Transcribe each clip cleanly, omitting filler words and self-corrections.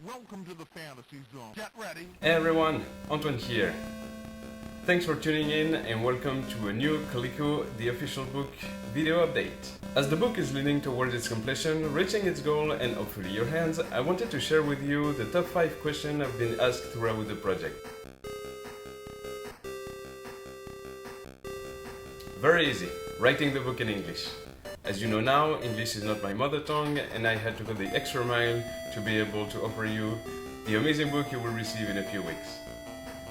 Welcome to the fantasy zone. Get ready. Hey everyone, Antoine here. Thanks for tuning in and welcome to a new Coleco, the official book, video update. As the book is leaning towards its completion, reaching its goal and hopefully your hands, I wanted to share with you the top 5 questions I've been asked throughout the project. Very easy, writing the book in English. As you know now, English is not my mother tongue and I had to go the extra mile to be able to offer you the amazing book you will receive in a few weeks.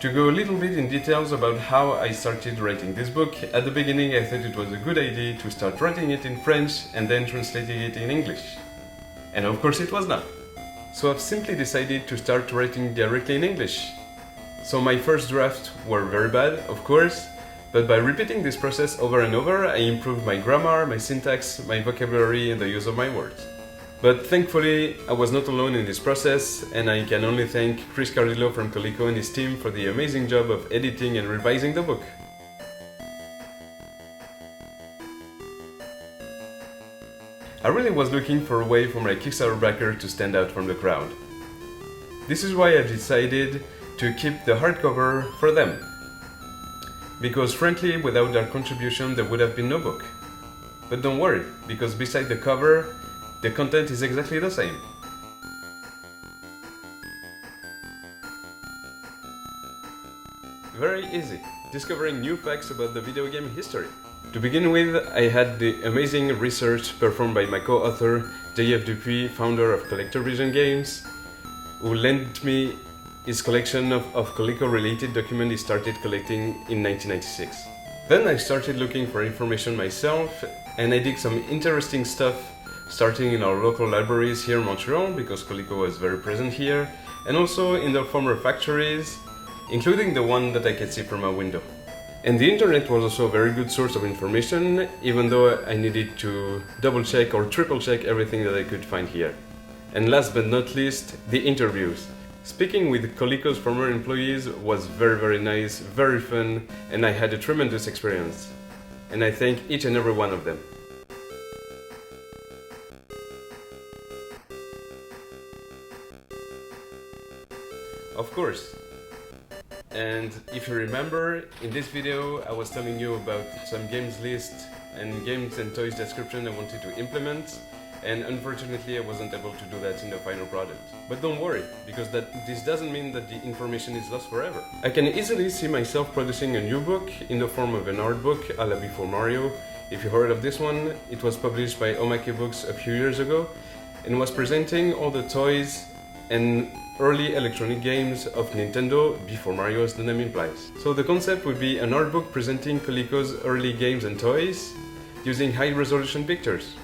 To go a little bit in details about how I started writing this book, at the beginning I thought it was a good idea to start writing it in French and then translating it in English. And of course it was not. So I've simply decided to start writing directly in English. So my first drafts were very bad, of course, but by repeating this process over and over, I improved my grammar, my syntax, my vocabulary and the use of my words. But thankfully, I was not alone in this process, and I can only thank Chris Cardillo from Coleco and his team for the amazing job of editing and revising the book. I really was looking for a way for my Kickstarter backer to stand out from the crowd. This is why I decided to keep the hardcover for them. Because frankly, without their contribution, there would have been no book. But don't worry, because beside the cover, the content is exactly the same. Very easy, discovering new facts about the video game history. To begin with, I had the amazing research performed by my co-author, J.F. Dupuis, founder of Collector Vision Games, who lent me his collection of Coleco-related documents he started collecting in 1996. Then I started looking for information myself, and I did some interesting stuff, starting in our local libraries here in Montreal, because Coleco was very present here, and also in their former factories, including the one that I can see from my window. And the internet was also a very good source of information, even though I needed to double-check or triple-check everything that I could find here. And last but not least, the interviews. Speaking with Coleco's former employees was very nice, very fun, and I had a tremendous experience. And I thank each and every one of them. Of course. And if you remember, in this video I was telling you about some games list and games and toys description I wanted to implement. And unfortunately I wasn't able to do that in the final product. But don't worry, because this doesn't mean that the information is lost forever. I can easily see myself producing a new book in the form of an art book a la Before Mario. If you heard of this one, it was published by Omake Books a few years ago and was presenting all the toys and early electronic games of Nintendo before Mario, as the name implies. So the concept would be an art book presenting Coleco's early games and toys using high-resolution pictures.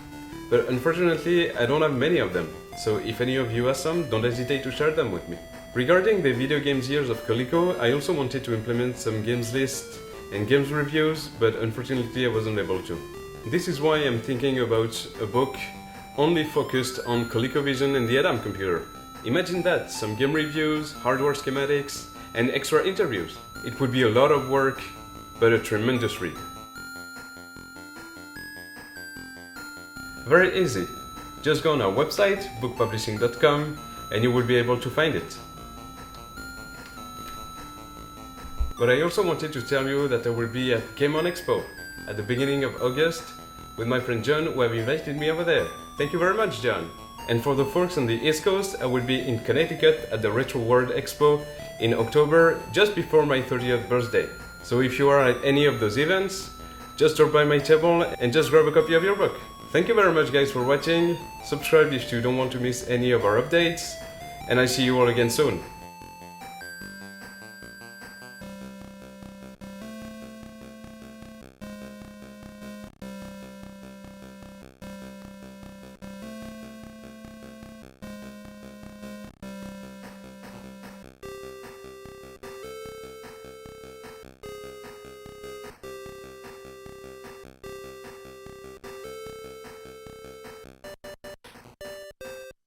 But unfortunately, I don't have many of them, so if any of you have some, don't hesitate to share them with me. Regarding the video games years of Coleco, I also wanted to implement some games lists and games reviews, but unfortunately I wasn't able to. This is why I'm thinking about a book only focused on ColecoVision and the Adam computer. Imagine that, some game reviews, hardware schematics, and extra interviews. It would be a lot of work, but a tremendous read. Very easy. Just go on our website, bookpublishing.com, and you will be able to find it. But I also wanted to tell you that I will be at Game On Expo at the beginning of August with my friend John, who have invited me over there. Thank you very much, John. And for the folks on the East Coast, I will be in Connecticut at the Retro World Expo in October, just before my 30th birthday. So if you are at any of those events, just drop by my table and just grab a copy of your book. Thank you very much guys for watching, subscribe if you don't want to miss any of our updates, and I see you all again soon.